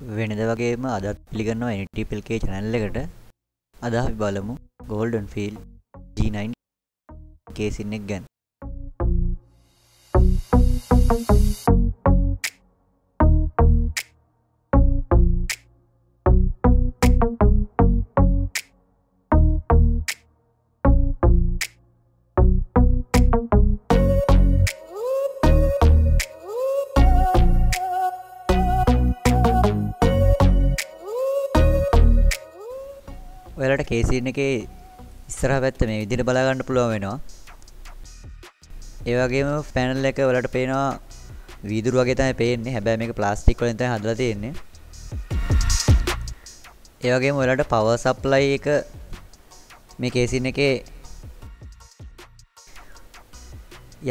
වෙනද වගේම අදත් පිළිගන්නවා NTPLK channel එකට. අද අපි බලමු Golden Field G9 casing එක ගැන. ඔයාලට කේසින් එකේ ඉස්සරහ පැත්ත මේ විදිහට බලා ගන්න පුළුවන් වෙනවා. ඒ වගේම පැනල් එක ඔයාලට පේනවා වීදුරු වගේ තමයි පේන්නේ. හැබැයි මේක ප්ලාස්ටික් වලින් තමයි හදලා තියෙන්නේ. ඒ වගේම ඔයාලට පවර් සප්ලයි එක මේ කේසින් එකේ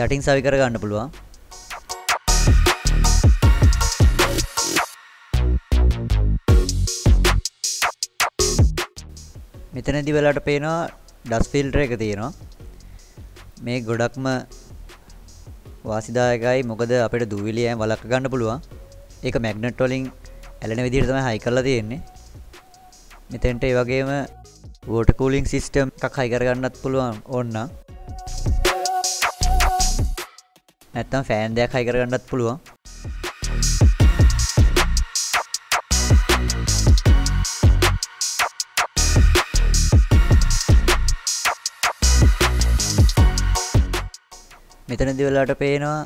යටින් සවි කර ගන්න පුළුවන්. මෙතනදී වෙලාවට පේනවා ඩස්ට් ෆිල්ටර් එක තියෙනවා. මේ ගොඩක්ම වාසිදායකයි මොකද අපිට දූවිලි යෑම වළක්ව ගන්න පුළුවන්. ඒක මැග්නට් වලින් ඇලෙන විදිහට තමයි හයි කරලා තියෙන්නේ. මෙතෙන්ට ඒ වගේම වෝටර් කූලින් සිස්ටම් එකක් හයි කර ගන්නත් පුළුවන් ඕන නම්. නැත්නම් ෆෑන් දෙකක් හයි කර ගන්නත් පුළුවන්. මෙතනදී වෙලාවට පේනවා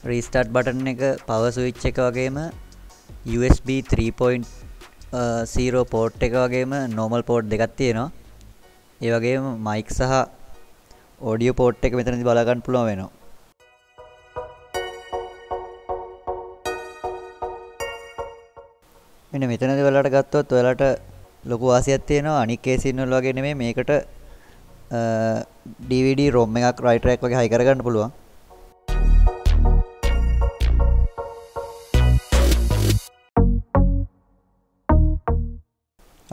රීස්ටාර්ට් බටන් එක, පවර් ස්විච් එක වගේම USB 3.0 පෝට් එක වගේම normal පෝට් දෙකක් තියෙනවා. ඒ වගේම මයික් සහ ඔඩියෝ පෝට් එක මෙතනදී බලා ගන්න පුළුවන් වෙනවා. මෙන්න මෙතනදී වෙලාවට ගත්තොත් ඔයාලට ලොකු වාසියක් තියෙනවා. අනික් කේසින් වල වගේ නෙමෙයි මේකට DVD ROM එකක් right track වගේ හයි කරගන්න පුළුවන්.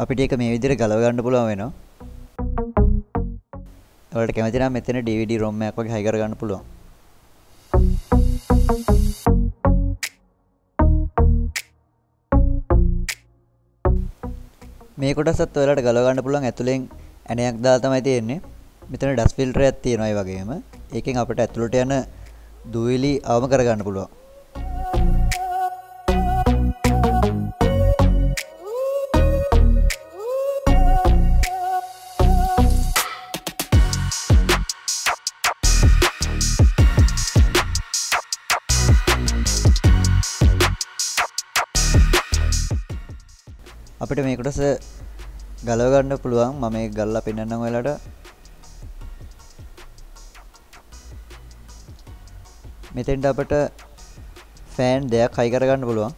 අපිට ඒක මේ විදිහට ගලව ගන්න පුළුවන් වෙනවා. ඔයාලට කැමති නම් මෙතන DVD ROM එකක් වගේ හයි කරගන්න පුළුවන්. මේ කොටසත් ඔයාලට ගලව ගන්න පුළුවන්. ඇතුලෙන් ඇණයක් දාලා තමයි තියෙන්නේ. මෙතන ඩස්ට් ෆිල්ටර් එකක් තියෙනවා. ඒ වගේම ඒකෙන් අපිට ඇතුළට යන දූවිලි අවම කර ගන්න පුළුවන්. අපිට මේ කොටස ගලව ගන්න පුළුවන්. මම මේක ගල්ලා පෙන්නන්නම් ඔයාලට. මෙතෙන්ට අපිට ෆෑන් දෙකක් හයි කර ගන්න පුළුවන්.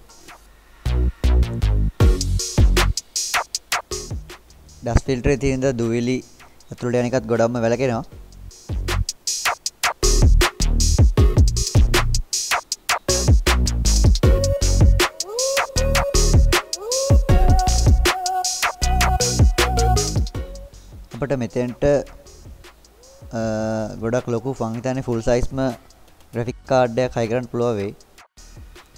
ඩස්ට් ෆිල්ටරේ තියෙන දූවිලි ඇතුළට යන එකත් ගොඩක්ම වැළකෙනවා. අපිට මෙතෙන්ට ගොඩක් ලොකු මං හිතන්නේ ෆුල් සයිස්ම ග්‍රැෆික් කාඩ් එකක් හයි කරන්න පුළුවන් වෙයි.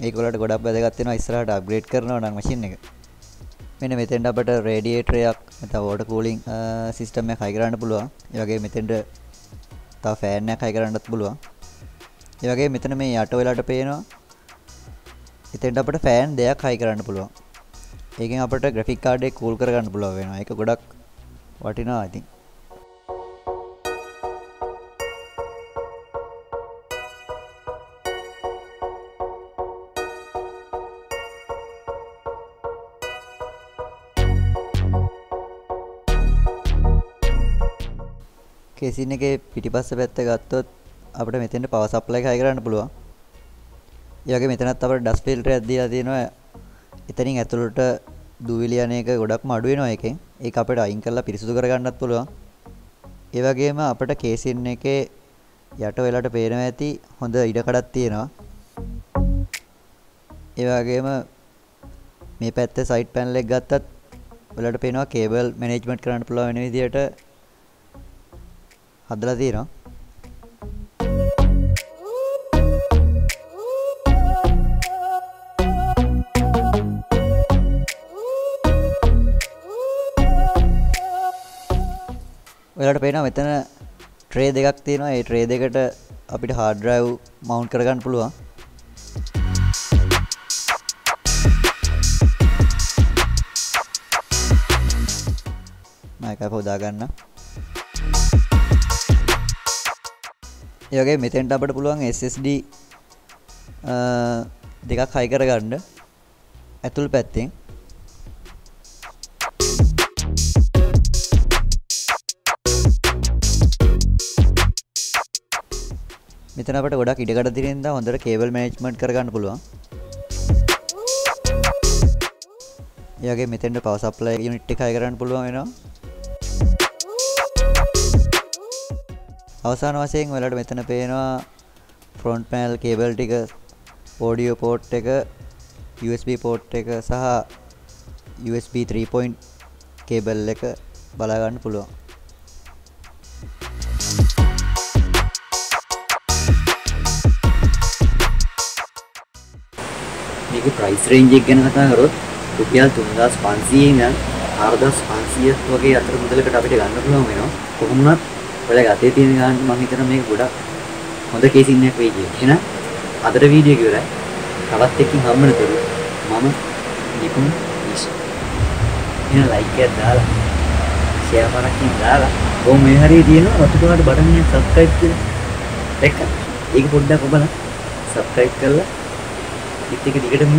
ඒක වලට ගොඩක් වැදගත් වෙනවා ඉස්සරහට අප්ග්‍රේඩ් කරනවා නම් මැෂින් එක. මෙන්න මෙතෙන්ට අපිට රේඩියේටර් එකක් නැත්නම් වෝටර් කූලින් සිස්ටම් එකක් හයි කරන්න පුළුවන්. ඒ වගේම මෙතෙන්ට තව ෆෑන් එකක් හයි කරන්නත් පුළුවන්. ඒ වගේම මෙතන මේ යට වෙලාට පේනවා එතෙන්ට අපිට ෆෑන් දෙකක් හයි කරන්න පුළුවන්. ඒකෙන් අපිට ග්‍රැෆික් කාඩ් එක කූල් කරගන්න පුළුවන් වෙනවා. ඒක ගොඩක් වටිනවා ඉතින්. කේසින් එකේ පිටිපස්ස පැත්ත ගත්තොත් අපිට මෙතෙන්ට පවර් සප්ලයි එක හයි කරන්න පුළුවන්. ඒ වගේ මෙතනත් අපිට ඩස්ට් ෆිල්ටර් එකක් දීලා තියෙනවා. එතනින් ඇතුළට දූවිලි යන එක ගොඩක්ම අඩු වෙනවා එකෙන්. ඒක අපිට අයින් කරලා පිරිසිදු කරගන්නත් පුළුවන්. ඒ වගේම අපිට කේසින් එකේ යට වෙලාට පේනවා ඇති හොඳ ඉඩකඩක් තියෙනවා. ඒ වගේම මේ පැත්තේ සයිඩ් පැනල් එක ගත්තත් ඔයාලට පේනවා කේබල් මැනේජ්මන්ට් කරන්න පුළුවන් වෙන විදියට හදලා තියෙනවා. ඔයාලට පේනවා මෙතන ට්‍රේ දෙකක් තියෙනවා. ඒ ට්‍රේ දෙකට අපිට hard drive mount කරගන්න පුළුවන්. මම එකක් හොදා ගන්න. ඒ වගේ මෙතෙන්ට අපිට පුළුවන් SSD දෙකක් හයි කරගන්න ඇතුල් පැත්තෙන්. මෙතන අපිට ගොඩක් ඉඩකඩ තියෙන නිසා හොඳට කේබල් මැනේජ්මන්ට් කරගන්න පුළුවන්. ඒ වගේ මෙතෙන්ට පවර් සප්ලයි යුනිට් එක හයි කරන්න පුළුවන් වෙනවා. අවසාන වශයෙන් ඔයාලට මෙතන පේනවා ෆ්‍රොන්ට් පැනල් කේබල් ටික, ඔඩියෝ පෝට් එක, USB පෝට් එක සහ USB 3. කේබල් එක බලා ගන්න පුළුවන්. මේකේ ප්‍රයිස් රේන්ජ් එක ගැන කතා කරොත් රුපියල් 3500 ඉඳන් 4500ක් වගේ අතර මුදලකට අපිට ගන්න පුළුවන් වෙනවා. කොහොමුණත් ඔයාලගේ අතේ තියෙන ගාන මම හිතනවා මේක ගොඩක් හොඳ කේසින් එකක් වෙයි කියලා. එහෙනම් අදට වීඩියෝ එක ඉවරයි. තවත් එකකින් හම්බෙනතුරු මම නිකුන් ඉස්. එහෙනම් ලයික් එකක් දාලා ෂෙයා කරන්න දාලා කොහොම මේ හරිය තියෙනවා රතු පාට බටන් එක සබ්ස්ක්‍රයිබ් කියලා. ඒක පොඩ්ඩක් ඔබලා සබ්ස්ක්‍රයිබ් කරලා ඉතින් දිගටම